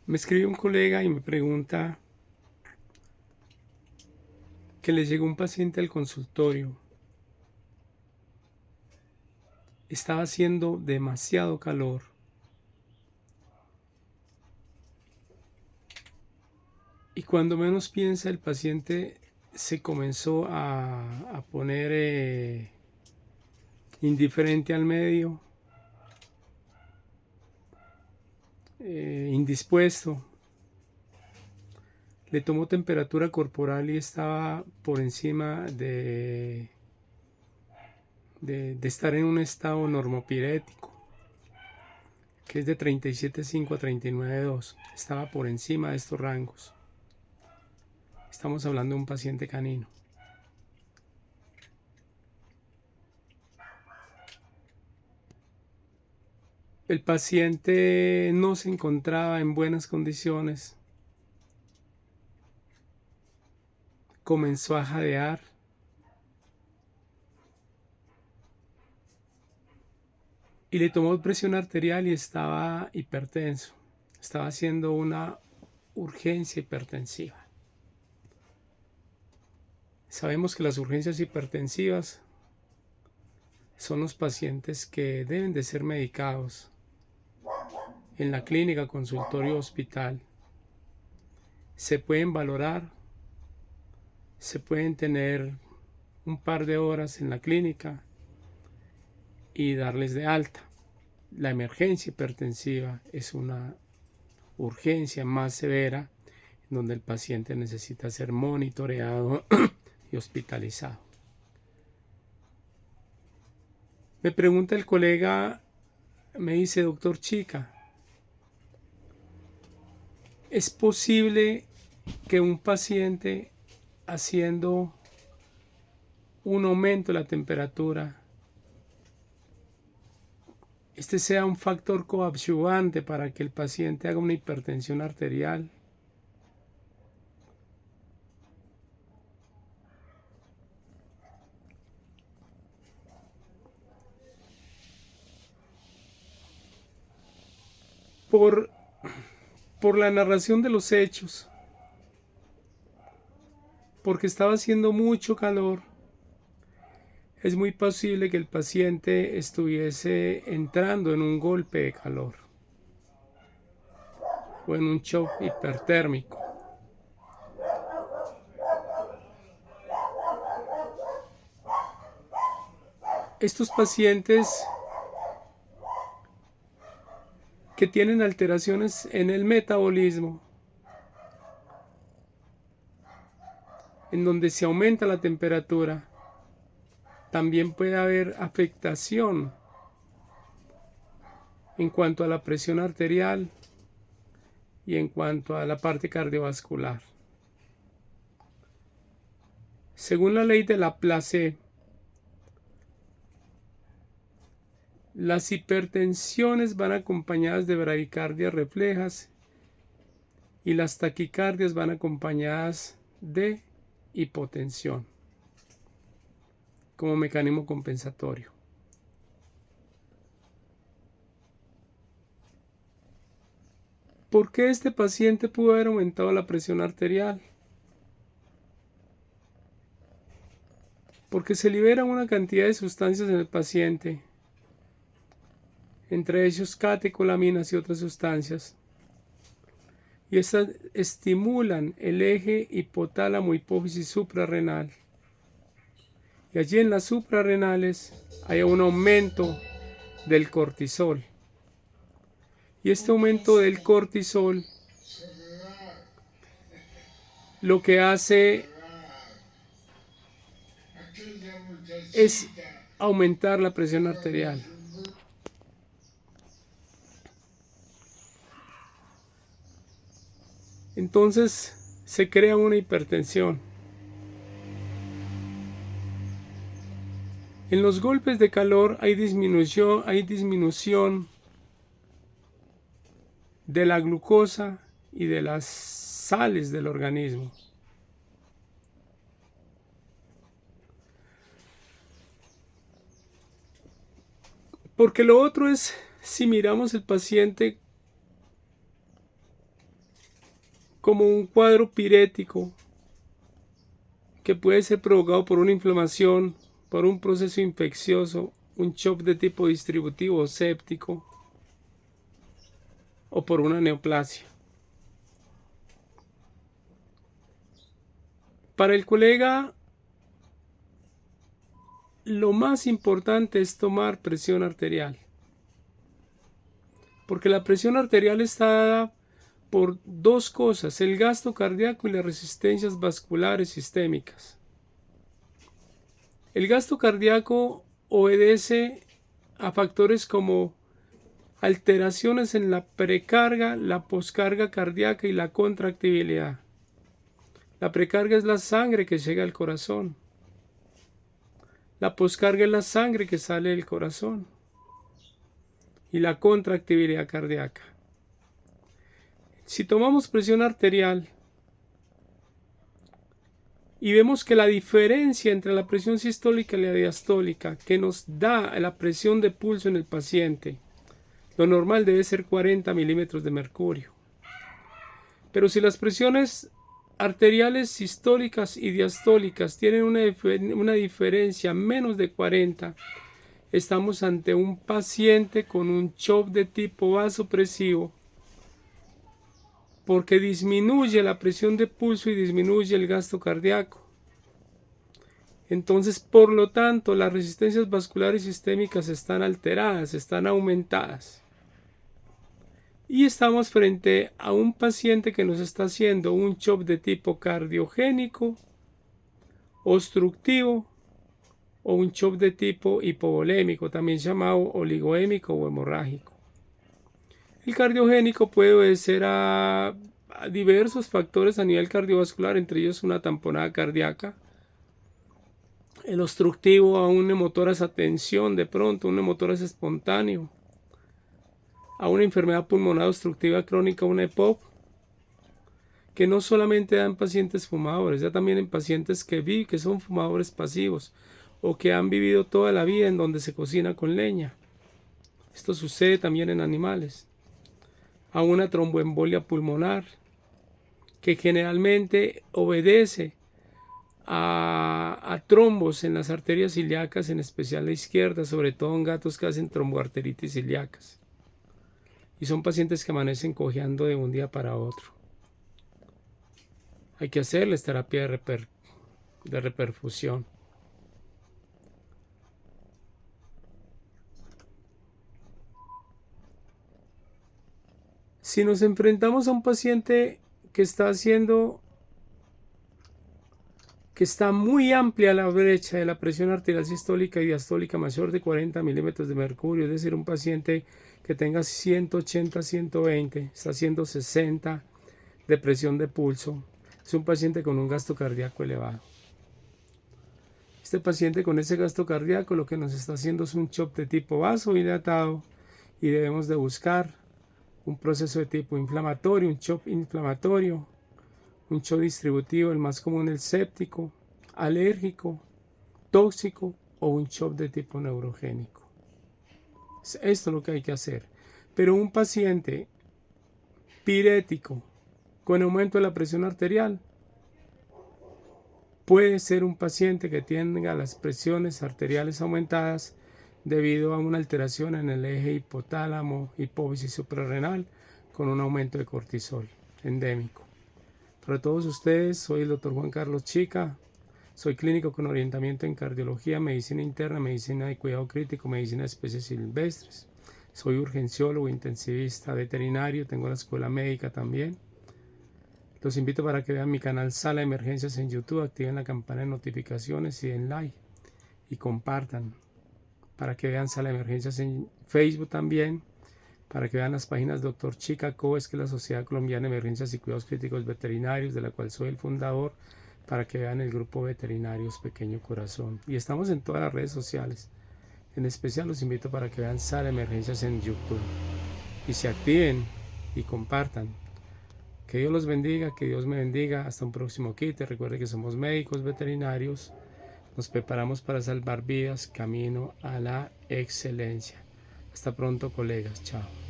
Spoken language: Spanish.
Me escribe un colega y me pregunta que le llegó un paciente al consultorio. Estaba haciendo demasiado calor y cuando menos piensa el paciente se comenzó a poner indiferente al medio, indispuesto. Le tomó temperatura corporal y estaba por encima de estar en un estado normopirético, que es de 37,5 a 39,2. Estaba por encima de estos rangos. Estamos hablando de un paciente canino. El paciente no se encontraba en buenas condiciones. Comenzó a jadear. Y le tomó presión arterial y estaba hipertenso. Estaba haciendo una urgencia hipertensiva. Sabemos que las urgencias hipertensivas son los pacientes que deben de ser medicados en la clínica, consultorio, hospital. Se pueden valorar, se pueden tener un par de horas en la clínica y darles de alta. La emergencia hipertensiva es una urgencia más severa en donde el paciente necesita ser monitoreado y hospitalizado. Me pregunta el colega, me dice, doctor Chica, ¿es posible que un paciente haciendo un aumento de la temperatura, este sea un factor coadyuvante para que el paciente haga una hipertensión arterial? Por, por la narración de los hechos, porque estaba haciendo mucho calor, es muy posible que el paciente estuviese entrando en un golpe de calor o en un shock hipertérmico. Estos pacientes que tienen alteraciones en el metabolismo, en donde se aumenta la temperatura, también puede haber afectación en cuanto a la presión arterial y en cuanto a la parte cardiovascular. Según la ley de Laplace, las hipertensiones van acompañadas de bradicardias reflejas y las taquicardias van acompañadas de hipotensión como mecanismo compensatorio. ¿Por qué este paciente pudo haber aumentado la presión arterial? Porque se libera una cantidad de sustancias en el paciente, entre ellos catecolaminas y otras sustancias, y estas estimulan el eje hipotálamo hipófisis suprarrenal. Y allí en las suprarrenales hay un aumento del cortisol. Y este aumento del cortisol lo que hace es aumentar la presión arterial. Entonces se crea una hipertensión. En los golpes de calor hay disminución de la glucosa y de las sales del organismo. Porque lo otro es, si miramos el paciente como un cuadro pirético que puede ser provocado por una inflamación, por un proceso infeccioso, un shock de tipo distributivo o séptico, o por una neoplasia. Para el colega, lo más importante es tomar presión arterial, porque la presión arterial está dada por dos cosas: el gasto cardíaco y las resistencias vasculares sistémicas. El gasto cardíaco obedece a factores como alteraciones en la precarga, la poscarga cardíaca y la contractibilidad. La precarga es la sangre que llega al corazón. La poscarga es la sangre que sale del corazón. Y la contractibilidad cardíaca. Si tomamos presión arterial y vemos que la diferencia entre la presión sistólica y la diastólica que nos da la presión de pulso en el paciente, lo normal debe ser 40 milímetros de mercurio. Pero si las presiones arteriales sistólicas y diastólicas tienen una diferencia menos de 40, estamos ante un paciente con un shock de tipo vasopresivo, porque disminuye la presión de pulso y disminuye el gasto cardíaco. Entonces, por lo tanto, las resistencias vasculares sistémicas están alteradas, están aumentadas. Y estamos frente a un paciente que nos está haciendo un shock de tipo cardiogénico, obstructivo, o un shock de tipo hipovolémico, también llamado oligoémico o hemorrágico. El cardiogénico puede obedecer a diversos factores a nivel cardiovascular, entre ellos una tamponada cardíaca. El obstructivo a un hemotoras a tensión, de pronto, un hemotoras espontáneo. A una enfermedad pulmonar obstructiva crónica, una EPOC, que no solamente da en pacientes fumadores, da también en pacientes que son fumadores pasivos o que han vivido toda la vida en donde se cocina con leña. Esto sucede también en animales. A una tromboembolia pulmonar, que generalmente obedece a trombos en las arterias ilíacas, en especial la izquierda, sobre todo en gatos que hacen tromboarteritis ilíacas. Y son pacientes que amanecen cojeando de un día para otro. Hay que hacerles terapia de reperfusión. Si nos enfrentamos a un paciente que está muy amplia la brecha de la presión arterial sistólica y diastólica mayor de 40 milímetros de mercurio, es decir, un paciente que tenga 180, 120, está haciendo 60 de presión de pulso, es un paciente con un gasto cardíaco elevado. Este paciente con ese gasto cardíaco lo que nos está haciendo es un shock de tipo vasodilatado y debemos de buscar un proceso de tipo inflamatorio, un shock inflamatorio, un shock distributivo, el más común el séptico, alérgico, tóxico o un shock de tipo neurogénico. Esto es lo que hay que hacer. Pero un paciente pirético con aumento de la presión arterial puede ser un paciente que tenga las presiones arteriales aumentadas debido a una alteración en el eje hipotálamo, hipófisis suprarrenal, con un aumento de cortisol endémico. Para todos ustedes, soy el Dr. Juan Carlos Chica, soy clínico con orientamiento en cardiología, medicina interna, medicina de cuidado crítico, medicina de especies silvestres. Soy urgenciólogo, intensivista, veterinario, tengo la escuela médica también. Los invito para que vean mi canal Sala de Emergencias en YouTube, activen la campana de notificaciones y den like y compartan. Para que vean Sala de Emergencias en Facebook también, para que vean las páginas Dr. Chica COES, que es la Sociedad Colombiana de Emergencias y Cuidados Críticos Veterinarios, de la cual soy el fundador, para que vean el grupo Veterinarios Pequeño Corazón. Y estamos en todas las redes sociales. En especial los invito para que vean Sala de Emergencias en YouTube y se activen y compartan. Que Dios los bendiga, que Dios me bendiga. Hasta un próximo kit. Recuerde que somos médicos veterinarios. Nos preparamos para salvar vidas, camino a la excelencia. Hasta pronto, colegas. Chao.